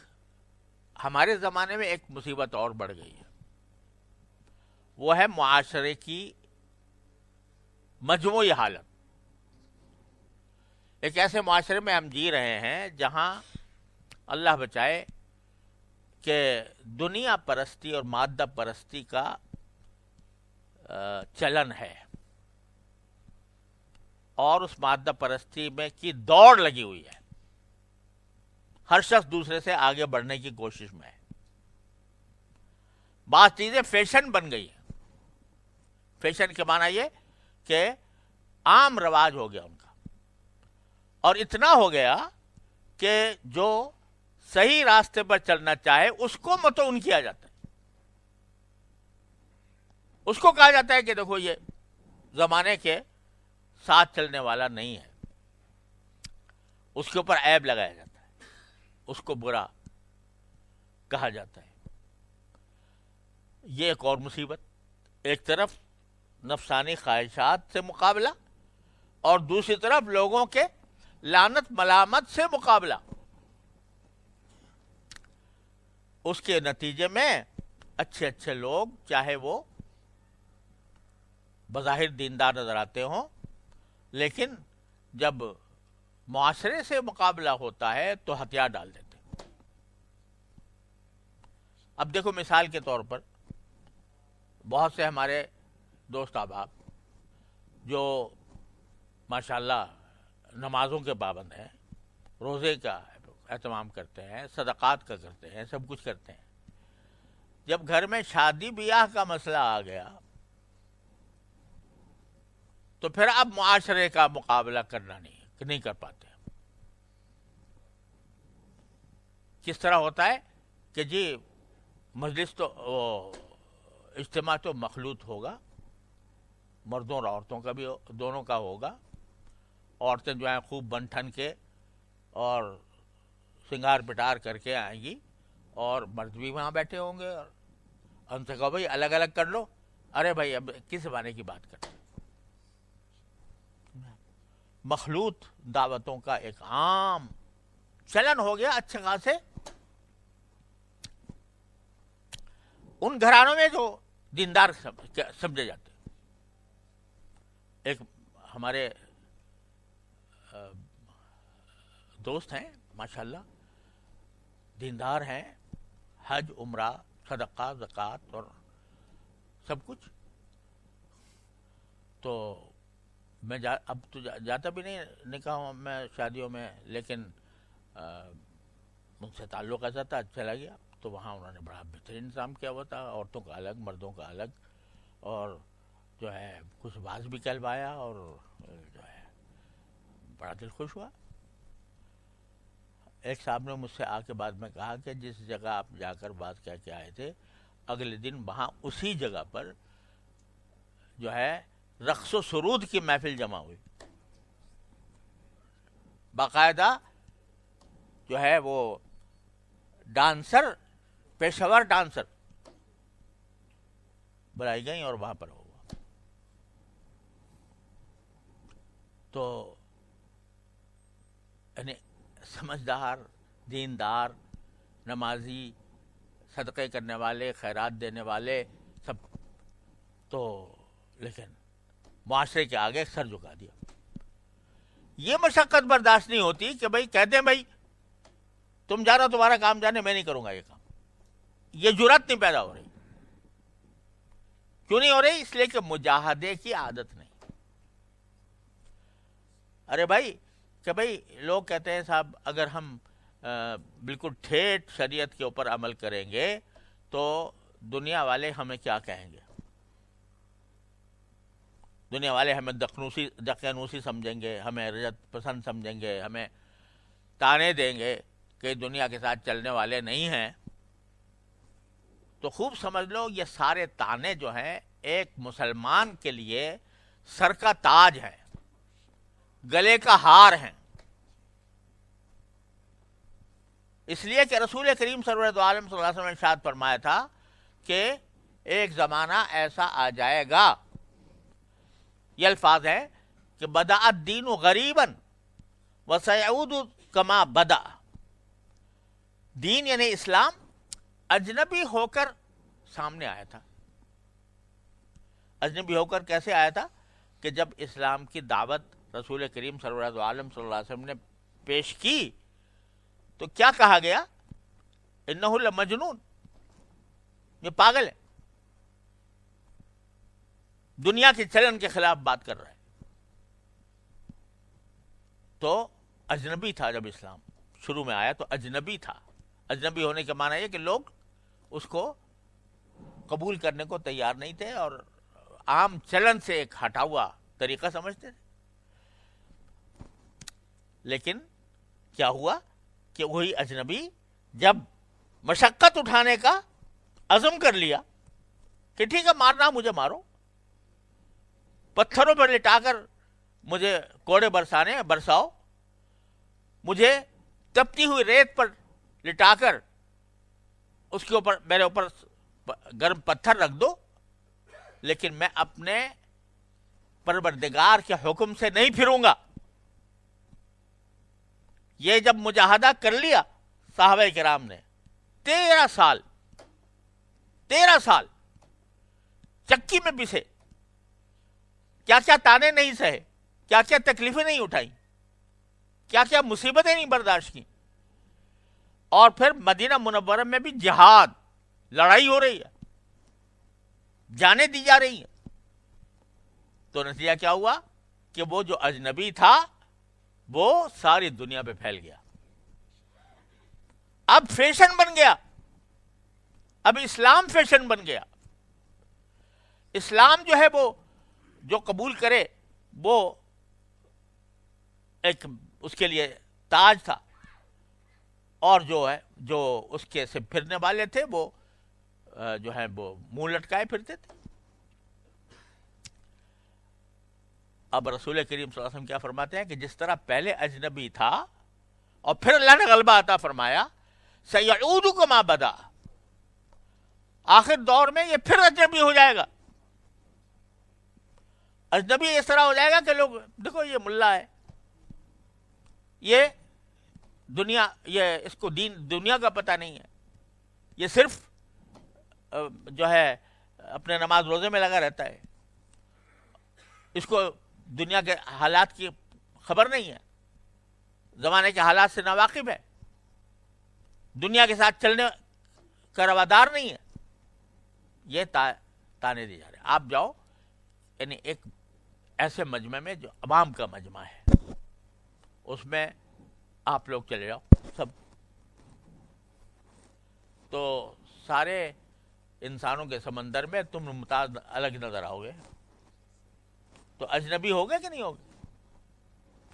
ہمارے زمانے میں ایک مصیبت اور بڑھ گئی ہے، وہ ہے معاشرے کی مجموعی حالت۔ ایک ایسے معاشرے میں ہم جی رہے ہیں جہاں اللہ بچائے کہ دنیا پرستی اور مادہ پرستی کا چلن ہے، اور اس مادہ پرستی میں کی دوڑ لگی ہوئی ہے، ہر شخص دوسرے سے آگے بڑھنے کی کوشش میں ہے۔ بعض چیزیں فیشن بن گئی ہیں، فیشن کے معنی یہ کہ عام رواج ہو گیا ان کا، اور اتنا ہو گیا کہ جو صحیح راستے پر چلنا چاہے اس کو متعین کیا جاتا ہے، اس کو کہا جاتا ہے کہ دیکھو یہ زمانے کے ساتھ چلنے والا نہیں ہے، اس کے اوپر عیب لگایا جاتا ہے، اس کو برا کہا جاتا ہے۔ یہ ایک اور مصیبت، ایک طرف نفسانی خواہشات سے مقابلہ اور دوسری طرف لوگوں کے لعنت ملامت سے مقابلہ، اس کے نتیجے میں اچھے اچھے لوگ چاہے وہ بظاہر دیندار نظر آتے ہوں، لیکن جب معاشرے سے مقابلہ ہوتا ہے تو ہتھیار ڈال دیتے ہیں۔ اب دیکھو مثال کے طور پر بہت سے ہمارے دوست احباب جو ماشاءاللہ نمازوں کے پابند ہیں، روزے کا اہتمام کرتے ہیں، صدقات کا کرتے ہیں، سب کچھ کرتے ہیں، جب گھر میں شادی بیاہ کا مسئلہ آ گیا تو پھر اب معاشرے کا مقابلہ کرنا نہیں کر پاتے۔ کس طرح ہوتا ہے کہ جی مجلس تو اجتماع تو مخلوط ہوگا، مردوں اور عورتوں کا بھی دونوں کا ہوگا، عورتیں جو ہیں خوب بن ٹھن کے اور سنگار پٹار کر کے آئیں گی، اور مرد بھی وہاں بیٹھے ہوں گے، اور ان سے کہو بھائی الگ الگ کر لو، ارے بھائی اب کس زمانے کی بات کرتے ہیں۔ مخلوط دعوتوں کا ایک عام چلن ہو گیا اچھے خاصے ان گھرانوں میں جو دیندار سمجھے جاتے ہیں. ایک ہمارے دوست ہیں ماشاءاللہ، دیندار ہیں، حج، عمرہ، صدقہ، زکوٰۃ اور سب کچھ. تو میں اب تو جاتا بھی نہیں نکاحوں میں، شادیوں میں، لیکن ان سے تعلق ایسا تھا، چلا گیا تو وہاں انہوں نے بڑا بہترین انتظام کیا ہوا تھا، عورتوں کا الگ، مردوں کا الگ، اور جو ہے کچھ باز بھی کہلوایا، اور جو ہے بڑا دل خوش ہوا. ایک صاحب نے مجھ سے آ کے بعد میں کہا کہ جس جگہ آپ جا کر بات کہہ کے آئے تھے، اگلے دن وہاں اسی جگہ پر جو ہے رقص و سرود کی محفل جمع ہوئی. باقاعدہ جو ہے وہ ڈانسر، پیشہ ور ڈانسر بلائی گئی اور وہاں پر ہوا. تو یعنی سمجھدار، دیندار، نمازی، صدقے کرنے والے، خیرات دینے والے سب، تو لیکن معاشرے کے آگے سر جھکا دیا. یہ مشقت برداشت نہیں ہوتی کہ بھائی کہتے ہیں بھائی تم جا رہا، تمہارا کام جانے، میں نہیں کروں گا یہ کام. یہ جرات نہیں پیدا ہو رہی. کیوں نہیں ہو رہی؟ اس لیے کہ مجاہدے کی عادت نہیں. ارے بھائی کہ بھائی لوگ کہتے ہیں صاحب اگر ہم بالکل ٹھیٹ شریعت کے اوپر عمل کریں گے تو دنیا والے ہمیں کیا کہیں گے؟ دنیا والے ہمیں دقیانوسی سمجھیں گے، ہمیں رجت پسند سمجھیں گے، ہمیں تانے دیں گے کہ دنیا کے ساتھ چلنے والے نہیں ہیں. تو خوب سمجھ لو یہ سارے تانے جو ہیں ایک مسلمان کے لیے سر کا تاج ہے، گلے کا ہار ہیں. اس لیے کہ رسول کریم سرورت عالم صلی اللہ علیہ وسلم نے ارشاد فرمایا تھا کہ ایک زمانہ ایسا آ جائے گا، یہ الفاظ ہے کہ بدأ الدین غریبا وسیعود کما بدأ. دین یعنی اسلام اجنبی ہو کر سامنے آیا تھا. اجنبی ہو کر کیسے آیا تھا؟ کہ جب اسلام کی دعوت رسول کریم سرورت عالم صلی اللہ علیہ وسلم نے پیش کی تو کیا کہا گیا؟ انہ لمجنون، یہ پاگل ہے، دنیا کے چلن کے خلاف بات کر رہا ہے. تو اجنبی تھا. جب اسلام شروع میں آیا تو اجنبی تھا. اجنبی ہونے کا معنی یہ کہ لوگ اس کو قبول کرنے کو تیار نہیں تھے اور عام چلن سے ایک ہٹا ہوا طریقہ سمجھتے تھے. لیکن کیا ہوا کہ وہی اجنبی جب مشقت اٹھانے کا عزم کر لیا کہ ٹھیک ہے مارنا مجھے مارو، پتھروں پر لٹا کر مجھے کوڑے برساؤ، مجھے تپتی ہوئی ریت پر لٹا کر اس کے اوپر میرے اوپر گرم پتھر رکھ دو، لیکن میں اپنے پروردگار کے حکم سے نہیں پھروں گا. یہ جب مجاہدہ کر لیا صحابہ کرام نے 13 سال چکی میں پسے، کیا کیا تانے نہیں سہے، کیا کیا تکلیفیں نہیں اٹھائیں، کیا کیا مصیبتیں نہیں برداشت کی، اور پھر مدینہ منورہ میں بھی جہاد، لڑائی ہو رہی ہے، جانیں دی جا رہی ہیں. تو نتیجہ کیا ہوا کہ وہ جو اجنبی تھا وہ ساری دنیا پہ پھیل گیا. اب فیشن بن گیا، اب اسلام فیشن بن گیا. اسلام جو ہے وہ جو قبول کرے وہ ایک اس کے لیے تاج تھا، اور جو اس کے سے پھرنے والے تھے وہ جو ہے وہ منہ لٹکائے پھرتے تھے. اب رسول کریم صلی اللہ علیہ وسلم کیا فرماتے ہیں کہ جس طرح پہلے اجنبی تھا اور پھر اللہ نے غلبہ عطا فرمایا، سیعود کما بدا، آخر دور میں یہ پھر اجنبی ہو جائے گا. اجنبی اس طرح ہو جائے گا کہ لوگ دیکھو یہ ملا ہے، یہ دنیا، یہ اس کو دین دنیا کا پتہ نہیں ہے، یہ صرف جو ہے اپنے نماز روزے میں لگا رہتا ہے، اس کو دنیا کے حالات کی خبر نہیں ہے، زمانے کے حالات سے ناواقف ہے، دنیا کے ساتھ چلنے کا روادار نہیں ہے، یہ تانے دی جا رہے ہیں۔ آپ جاؤ یعنی ایک ایسے مجمع میں جو عوام کا مجمع ہے، اس میں آپ لوگ چلے جاؤ سب، تو سارے انسانوں کے سمندر میں تم ممتاز الگ نظر آؤ گے، تو اجنبی ہوگے کہ نہیں ہوگے؟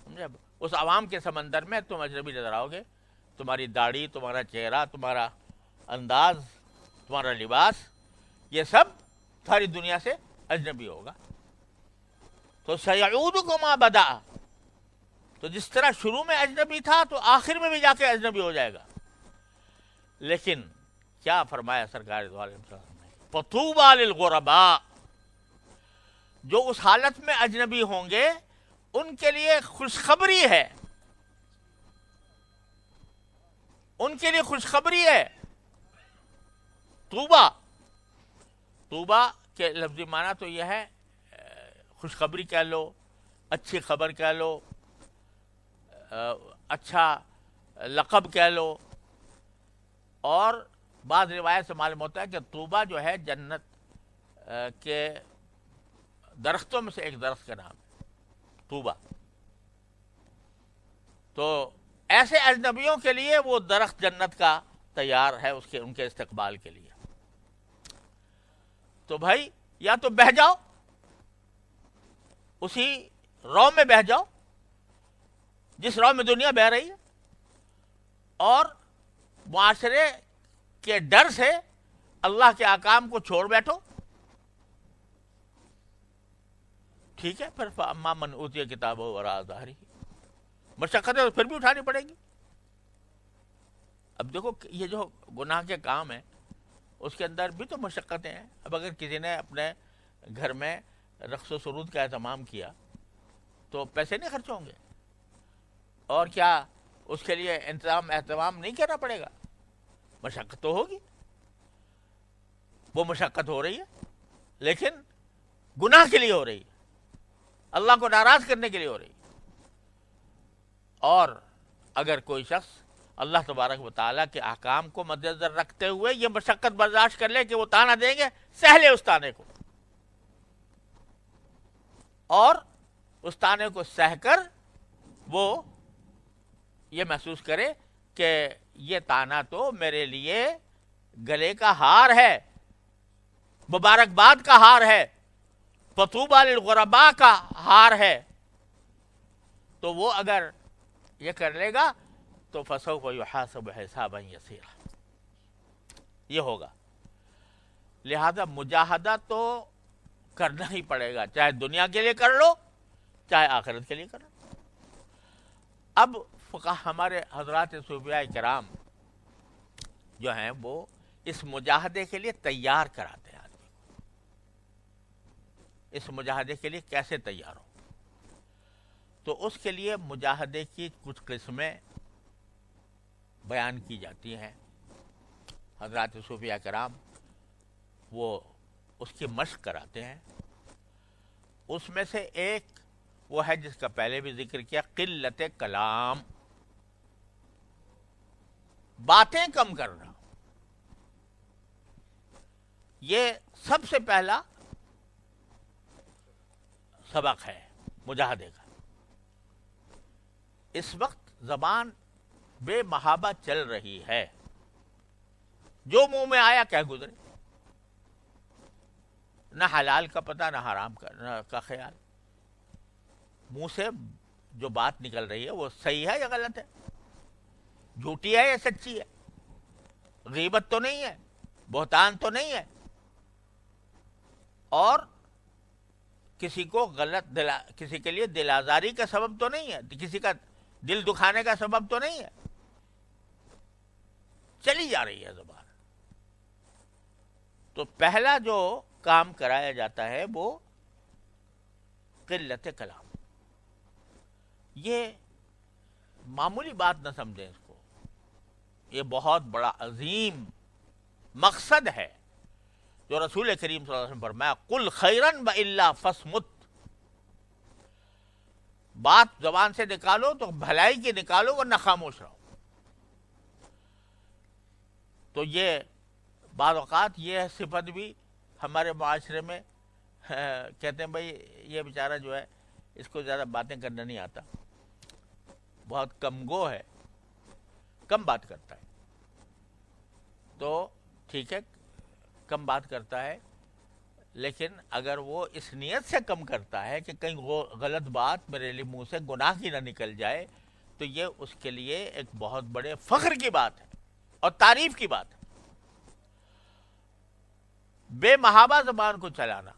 سمجھے؟ اس عوام کے سمندر میں تم اجنبی نظر آؤ گے، تمہاری داڑھی، تمہارا چہرہ، تمہارا انداز، تمہارا لباس، یہ سب ساری دنیا سے اجنبی ہوگا۔ تو سیعود کو ما بدا، تو جس طرح شروع میں اجنبی تھا تو آخر میں بھی جا کے اجنبی ہو جائے گا۔ لیکن کیا فرمایا سرکار دو عالم صلی اللہ علیہ وسلم نے؟ فطوبی للغرباء، جو اس حالت میں اجنبی ہوں گے ان کے لیے خوشخبری ہے، ان کے لیے خوشخبری ہے۔ طوبہ، طوبہ کے لفظی معنی تو یہ ہے خوشخبری کہہ لو، اچھی خبر کہہ لو، اچھا لقب کہہ لو، اور بعض روایت سے معلوم ہوتا ہے کہ طوبہ جو ہے جنت کے درختوں میں سے ایک درخت کا نام ہے طوبہ۔ تو ایسے اجنبیوں کے لیے وہ درخت جنت کا تیار ہے ان کے استقبال کے لیے۔ تو بھائی یا تو بہہ جاؤ، اسی رو میں بہہ جاؤ جس رو میں دنیا بہہ رہی ہے، اور معاشرے کے ڈر سے اللہ کے احکام کو چھوڑ بیٹھو، ٹھیک ہے؟ پھر فاما من اوتی کتابہ وراء ظہرہ، مشقتیں تو پھر بھی اٹھانی پڑے گی۔ اب دیکھو یہ جو گناہ کے کام ہیں اس کے اندر بھی تو مشقتیں ہیں۔ اب اگر کسی نے اپنے گھر میں رقص و سرود کا اہتمام کیا تو پیسے نہیں خرچ ہوں گے، اور کیا اس کے لیے اہتمام نہیں کرنا پڑے گا؟ مشقت تو ہوگی، وہ مشقت ہو رہی ہے لیکن گناہ کے لیے ہو رہی ہے، اللہ کو ناراض کرنے کے لیے ہو رہی ہے۔ اور اگر کوئی شخص اللہ تبارک و تعالیٰ کے احکام کو مد نظر رکھتے ہوئے یہ مشقت برداشت کر لے کہ وہ تانا دیں گے، سہ لے اس تانے کو، اور اس تانے کو سہ کر وہ یہ محسوس کرے کہ یہ تانا تو میرے لیے گلے کا ہار ہے، مبارکباد کا ہار ہے، فطوبی للغرباء کا ہار ہے، تو وہ اگر یہ کر لے گا تو فسوف یحاسب حسابا یسیرا، یہ ہوگا۔ لہذا مجاہدہ تو کرنا ہی پڑے گا، چاہے دنیا کے لیے کر لو چاہے آخرت کے لیے کر لو۔ اب فقہ ہمارے حضرات صوفیاء کرام جو ہیں وہ اس مجاہدے کے لیے تیار کراتے ہیں آدمی کو، اس مجاہدے کے لیے کیسے تیار ہو، تو اس کے لیے مجاہدے کی کچھ قسمیں بیان کی جاتی ہیں۔ حضرات صوفیاء کرام وہ اس کی مشق کراتے ہیں۔ اس میں سے ایک وہ ہے جس کا پہلے بھی ذکر کیا، قلت کلام، باتیں کم کرنا۔ یہ سب سے پہلا سبق ہے مجاہدے کا۔ اس وقت زبان بے محابہ چل رہی ہے، جو منہ میں آیا کہہ گزرے، نہ حلال کا پتہ نہ حرام کا خیال، منہ سے جو بات نکل رہی ہے وہ صحیح ہے یا غلط ہے، جھوٹی ہے یا سچی ہے، غیبت تو نہیں ہے، بہتان تو نہیں ہے، اور کسی کو کسی کے لیے دل آزاری کا سبب تو نہیں ہے، کسی کا دل دکھانے کا سبب تو نہیں ہے، چلی جا رہی ہے زبان۔ تو پہلا جو کام کرایا جاتا ہے وہ قلت کلام۔ یہ معمولی بات نہ سمجھیں اس کو، یہ بہت بڑا عظیم مقصد ہے جو رسول کریم صلی اللہ علیہ وسلم فرمایا قل خیرن و الا فصمت، بات زبان سے نکالو تو بھلائی کی نکالو ورنہ خاموش رہو. تو یہ بعض اوقات یہ صفت بھی ہمارے معاشرے میں کہتے ہیں بھائی یہ بیچارہ جو ہے اس کو زیادہ باتیں کرنا نہیں آتا، بہت کم گو ہے، کم بات کرتا ہے. تو ٹھیک ہے کم بات کرتا ہے، لیکن اگر وہ اس نیت سے کم کرتا ہے کہ کہیں غلط بات میرے لیے منہ سے گناہ کی نہ نکل جائے، تو یہ اس کے لیے ایک بہت بڑے فخر کی بات ہے اور تعریف کی بات ہے. بے محابہ زبان کو چلانا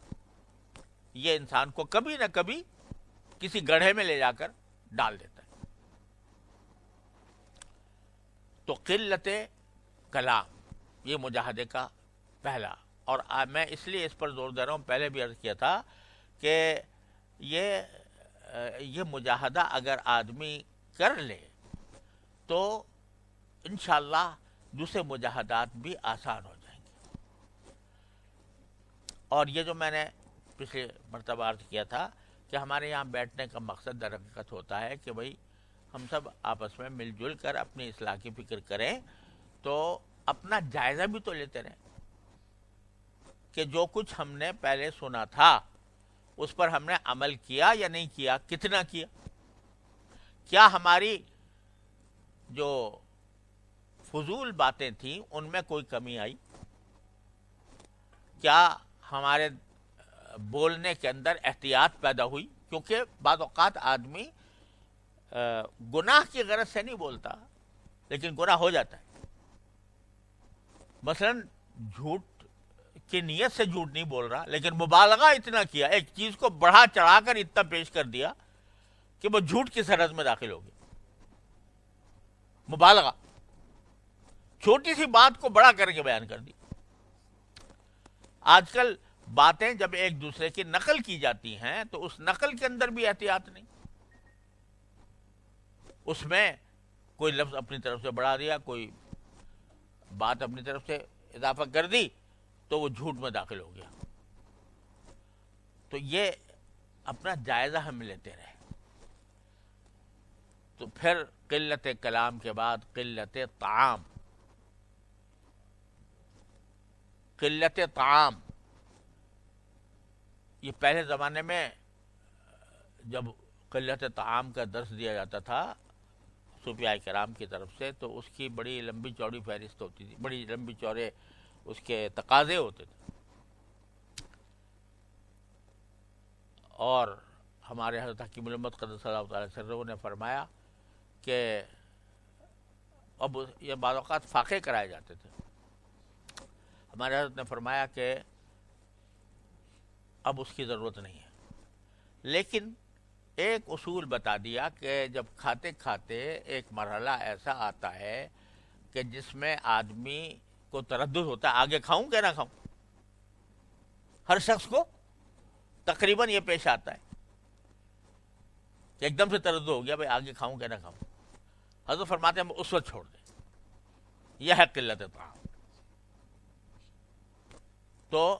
یہ انسان کو کبھی نہ کبھی کسی گڑھے میں لے جا کر ڈال دیتا ہے. تو قلت کلام یہ مجاہدے کا پہلا، اور میں اس لیے اس پر زور دے رہا ہوں، پہلے بھی عرض کیا تھا کہ یہ مجاہدہ اگر آدمی کر لے تو انشاءاللہ دوسرے مجاہدات بھی آسان ہو جائیں گے. اور یہ جو میں نے پچھلے مرتبہ عرض کیا تھا کہ ہمارے یہاں بیٹھنے کا مقصد در حقیقت ہوتا ہے کہ بھئی ہم سب آپس میں مل جل کر اپنی اصلاح کی فکر کریں، تو اپنا جائزہ بھی تو لیتے رہیں کہ جو کچھ ہم نے پہلے سنا تھا اس پر ہم نے عمل کیا یا نہیں کیا، کتنا کیا، کیا ہماری جو فضول باتیں تھیں ان میں کوئی کمی آئی، کیا ہمارے بولنے کے اندر احتیاط پیدا ہوئی. کیونکہ بعض اوقات آدمی گناہ کی غرض سے نہیں بولتا لیکن گناہ ہو جاتا ہے. مثلا جھوٹ کی نیت سے جھوٹ نہیں بول رہا لیکن مبالغہ اتنا کیا، ایک چیز کو بڑھا چڑھا کر اتنا پیش کر دیا کہ وہ جھوٹ کی سرحد میں داخل ہو گیا. مبالغہ، چھوٹی سی بات کو بڑا کر کے بیان کر دی. آج کل باتیں جب ایک دوسرے کی نقل کی جاتی ہیں تو اس نقل کے اندر بھی احتیاط نہیں، اس میں کوئی لفظ اپنی طرف سے بڑھا دیا، کوئی بات اپنی طرف سے اضافہ کر دی تو وہ جھوٹ میں داخل ہو گیا. تو یہ اپنا جائزہ ہم لیتے رہے. تو پھر قلت کلام کے بعد قلت طعام. قلت طعام یہ پہلے زمانے میں جب قلت طعام کا درس دیا جاتا تھا صوفیاء کرام کی طرف سے تو اس کی بڑی لمبی چوڑی فہرست ہوتی تھی، بڑی لمبی چوڑے اس کے تقاضے ہوتے تھے. اور ہمارے حضرت حکیم الامت قدس اللہ تعالی سرہ نے فرمایا کہ اب یہ بعض اوقات فاقے کرائے جاتے تھے. ہمارے حضرت نے فرمایا کہ اب اس کی ضرورت نہیں ہے، لیکن ایک اصول بتا دیا کہ جب کھاتے کھاتے ایک مرحلہ ایسا آتا ہے کہ جس میں آدمی کو تردد ہوتا ہے آگے کھاؤں کہ نہ کھاؤں. ہر شخص کو تقریباً یہ پیش آتا ہے کہ ایک دم سے تردد ہو گیا بھائی آگے کھاؤں کہ نہ کھاؤں. حضرت فرماتے ہیں اس وقت چھوڑ دیں. یہ ہے قلت طعام. تو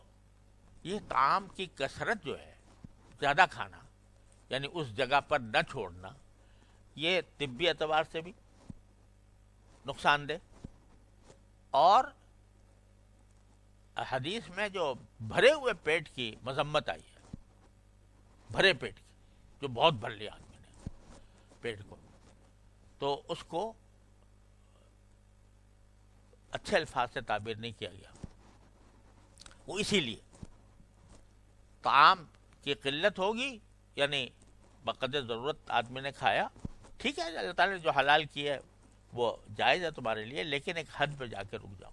یہ طعام کی کثرت جو ہے، زیادہ کھانا یعنی اس جگہ پر نہ چھوڑنا، یہ طبی اعتبار سے بھی نقصان دہ. اور حدیث میں جو بھرے ہوئے پیٹ کی مذمت آئی ہے، بھرے پیٹ کی، جو بہت بھر لیا آدمی نے پیٹ کو، تو اس کو اچھے الفاظ سے تعبیر نہیں کیا گیا. وہ اسی لیے طعام کی قلت ہوگی، یعنی بقدر ضرورت آدمی نے کھایا، ٹھیک ہے اللہ تعالیٰ نے جو حلال کیا ہے وہ جائز ہے تمہارے لیے، لیکن ایک حد پہ جا کے رک جاؤ.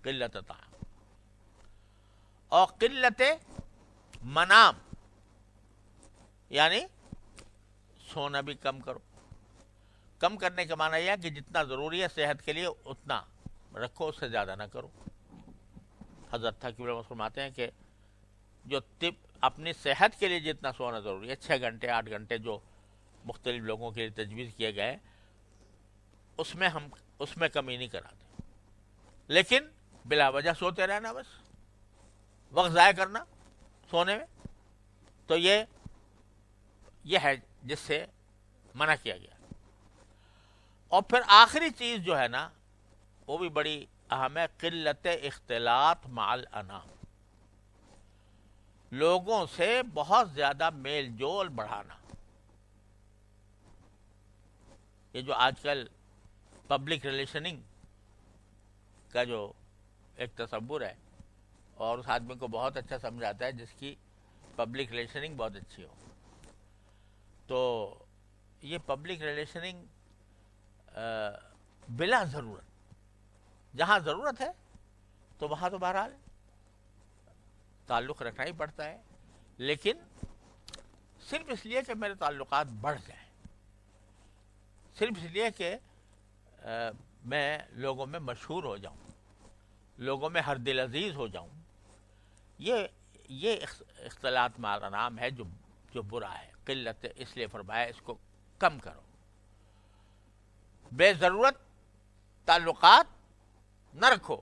قلت طعام. اور قلت منام یعنی سونا بھی کم کرو. کم کرنے کا معنی یہ ہے کہ جتنا ضروری ہے صحت کے لیے اتنا رکھو، اس سے زیادہ نہ کرو. حضرت تھا کہ فرماتے ہیں کہ جو اپنی صحت کے لیے جتنا سونا ضروری ہے، 6 گھنٹے 8 گھنٹے جو مختلف لوگوں کے لیے تجویز کیے گئے، اس میں کمی نہیں کراتے، لیکن بلا وجہ سوتے رہنا بس وقت ضائع کرنا سونے میں، تو یہ ہے جس سے منع کیا گیا۔ اور پھر آخری چیز جو ہے نا وہ بھی بڑی اہم ہے، قلت اختلاط مع الانام، لوگوں سے بہت زیادہ میل جول بڑھانا۔ یہ جو آج کل پبلک ریلیشننگ کا جو ایک تصور ہے، اور اس آدمی کو بہت اچھا سمجھ آتا ہے جس کی پبلک ریلیشننگ بہت اچھی ہو، تو یہ پبلک ریلیشننگ بلا ضرورت، جہاں ضرورت ہے تو وہاں تو بہرحال تعلق رکھنا ہی پڑتا ہے، لیکن صرف اس لیے کہ میرے تعلقات بڑھ جائیں، صرف اس لیے کہ میں لوگوں میں مشہور ہو جاؤں، لوگوں میں ہر دل عزیز ہو جاؤں، یہ اختلاط مع الانام ہے جو برا ہے۔ قلت اس لیے فرمایا اس کو کم کرو، بے ضرورت تعلقات نہ رکھو۔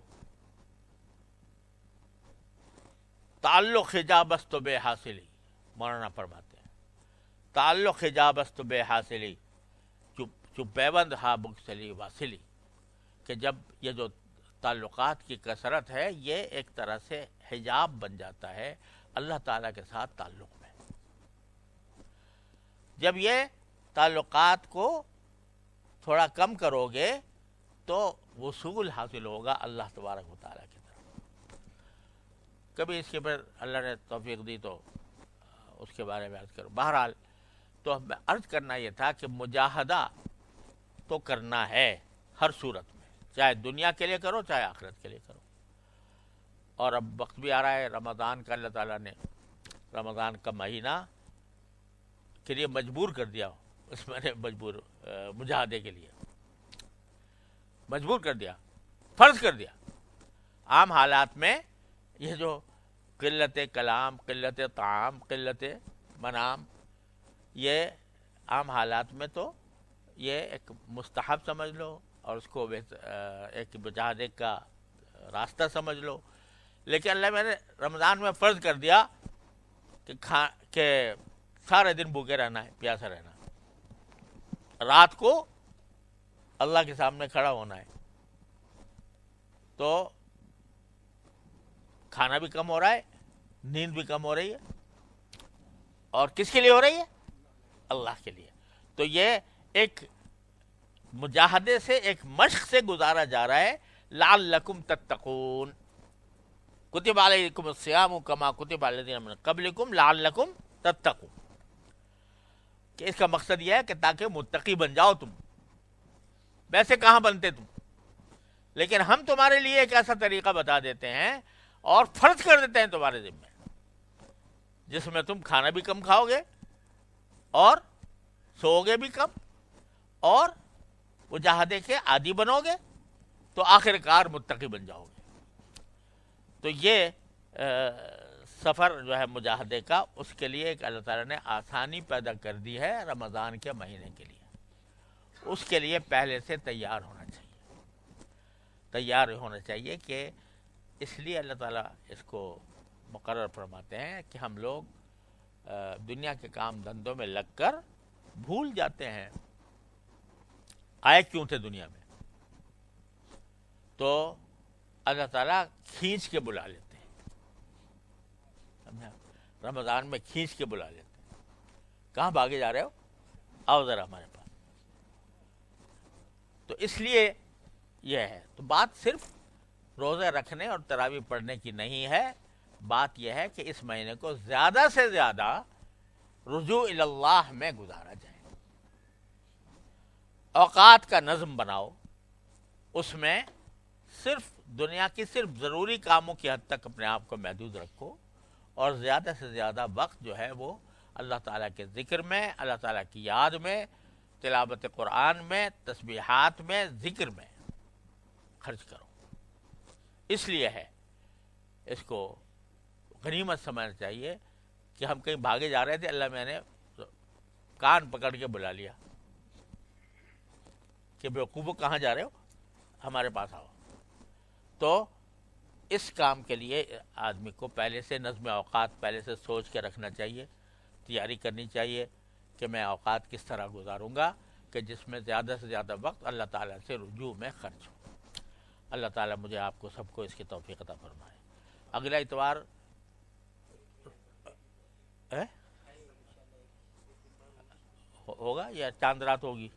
تعلق حجاب است بے حاصلی، مولانا فرماتے ہیں تعلق حجاب است بے حاصلی، چپ پیوند ہا بگسلی واصلی، کہ جب یہ جو تعلقات کی کثرت ہے یہ ایک طرح سے حجاب بن جاتا ہے اللہ تعالیٰ کے ساتھ تعلق میں۔ جب یہ تعلقات کو تھوڑا کم کرو گے تو وصول حاصل ہوگا اللہ تبارک و تعالیٰ کی طرف۔ کبھی اس کے پر اللہ نے توفیق دی تو اس کے بارے میں عرض کروں۔ بہرحال تو ہمیں عرض کرنا یہ تھا کہ مجاہدہ تو کرنا ہے ہر صورت میں، چاہے دنیا کے لیے کرو چاہے آخرت کے لیے کرو۔ اور اب وقت بھی آ رہا ہے رمضان کا، اللہ تعالیٰ نے رمضان کا مہینہ کے لیے مجبور کر دیا، اس میں نے مجاہدے کے لیے مجبور کر دیا، فرض کر دیا۔ عام حالات میں یہ جو قلت کلام، قلت طعام، قلت منام، یہ عام حالات میں تو یہ ایک مستحب سمجھ لو اور اس کو ایک مجاہدے کا راستہ سمجھ لو، لیکن اللہ میں نے رمضان میں فرض کر دیا کہ سارے دن بھوکے رہنا ہے، پیاسا رہنا، رات کو اللہ کے سامنے کھڑا ہونا ہے، تو کھانا بھی کم ہو رہا ہے، نیند بھی کم ہو رہی ہے، اور کس کے لیے ہو رہی ہے؟ اللہ کے لیے۔ تو یہ ایک مجاہدے سے، ایک مشق سے گزارا جا رہا ہے۔ لعلکم تتقون، کتب علیکم الصیام کما کتب علی الذین من قبلکم لعلکم تتقون، کہ اس کا مقصد یہ ہے کہ تاکہ متقی بن جاؤ تم۔ ویسے کہاں بنتے تم، لیکن ہم تمہارے لیے ایک ایسا طریقہ بتا دیتے ہیں اور فرض کر دیتے ہیں تمہارے ذمہ، جس میں تم کھانا بھی کم کھاؤ گے اور سو گے بھی کم اور مجاہدے کے عادی بنو گے، تو آخر کار متقی بن جاؤ گے۔ تو یہ سفر جو ہے مجاہدے کا، اس کے لیے ایک اللہ تعالیٰ نے آسانی پیدا کر دی ہے رمضان کے مہینے کے لیے۔ اس کے لیے پہلے سے تیار ہونا چاہیے کہ اس لیے اللہ تعالیٰ اس کو مقرر فرماتے ہیں کہ ہم لوگ دنیا کے کام دھندوں میں لگ کر بھول جاتے ہیں آئے کیوں تھے دنیا میں، تو اللہ تعالیٰ کھینچ کے بلا لیتے ہیں، رمضان میں کھینچ کے بلا لیتے ہیں، کہاں بھاگے جا رہے ہو، آؤ ذرا ہمارے پاس۔ تو اس لیے یہ ہے، تو بات صرف روزے رکھنے اور تراویح پڑھنے کی نہیں ہے، بات یہ ہے کہ اس مہینے کو زیادہ سے زیادہ رجوع الی اللہ میں گزارا جائے، اوقات کا نظم بناؤ، اس میں صرف دنیا کی صرف ضروری کاموں کی حد تک اپنے آپ کو محدود رکھو، اور زیادہ سے زیادہ وقت جو ہے وہ اللہ تعالیٰ کے ذکر میں، اللہ تعالیٰ کی یاد میں، تلاوت قرآن میں، تسبیحات میں، ذکر میں خرچ کرو۔ اس لیے ہے اس کو غنیمت سمجھنا چاہیے کہ ہم کہیں بھاگے جا رہے تھے، اللہ میں نے کان پکڑ کے بلا لیا کہ بیوقوفو کہاں جا رہے ہو، ہمارے پاس آؤ۔ تو اس کام کے لیے آدمی کو پہلے سے نظم اوقات پہلے سے سوچ کے رکھنا چاہیے، تیاری کرنی چاہیے کہ میں اوقات کس طرح گزاروں گا کہ جس میں زیادہ سے زیادہ وقت اللہ تعالیٰ سے رجوع میں خرچ ہو۔ اللہ تعالیٰ مجھے آپ کو سب کو اس کی توفیق عطا فرمائے۔ اگلا اتوار ہوگا یا چاند رات ہوگی؟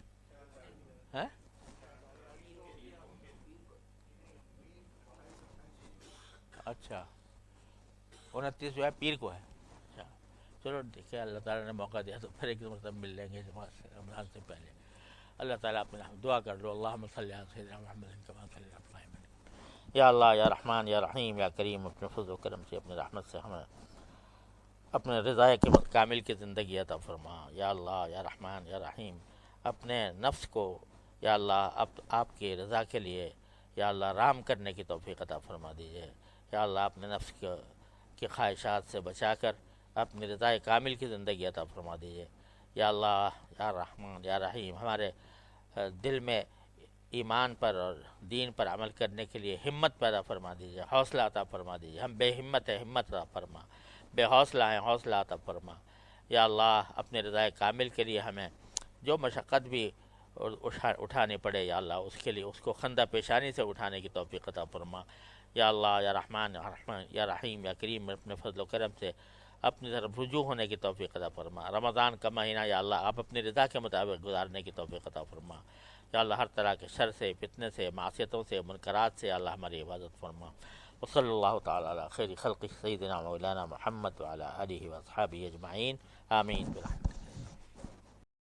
اچھا 29 جو ہے پیر کو ہے۔ اچھا چلو دیکھیں، اللہ تعالیٰ نے موقع دیا تو پھر ایک مرتبہ مل لیں گے رمضان سے پہلے۔ اللہ تعالیٰ اپنے دعا کر لو، اللہم صلی علی سیدنا محمد کما صلی علی ابراہیم۔ یا اللہ یا رحمان یا رحیم یا کریم، اپنے فضل و کرم سے اپنے رحمت سے ہمیں اپنے رضا کے کامل کی زندگی عطا فرما۔ یا اللہ یا رحمان یا رحیم، اپنے نفس کو یا اللہ آپ کی رضا کے لیے یا اللہ رام کرنے کی توفیق عطا فرما دیجیے۔ یا اللہ اپنے نفس کی خواہشات سے بچا کر اپنی رضا کامل کی زندگی عطا فرما دیجیے۔ یا اللہ یا رحمان یا رحیم، ہمارے دل میں ایمان پر اور دین پر عمل کرنے کے لیے ہمت پیدا فرما دیجیے، حوصلہ عطا فرما دیجیے۔ ہم بے ہمت ہیں، ہمت عطا فرما، بے حوصلہ ہیں، حوصلہ عطا فرما۔ یا اللہ اپنے رضا کامل کے لیے ہمیں جو مشقت بھی اٹھانی پڑے یا اللہ اس کے لیے اس کو خندہ پیشانی سے اٹھانے کی توفیق عطا فرما۔ یا اللہ یا رحمان یا رحیم یا کریم، اپنے فضل و کرم سے اپنی طرف رجوع ہونے کی توفیق عطا فرما۔ رمضان کا مہینہ یا اللہ آپ اپنی رضا کے مطابق گزارنے کی توفیق عطا فرما۔ یا اللہ ہر طرح کے شر سے، فتنے سے، معصیتوں سے، منکرات سے اللہ ہماری حفاظت فرما۔ وصلی اللہ تعالی علی خیر خلق سیدنا مولانا محمد وعلی آلہ واصحابہ اجمعین، آمین برحمتک۔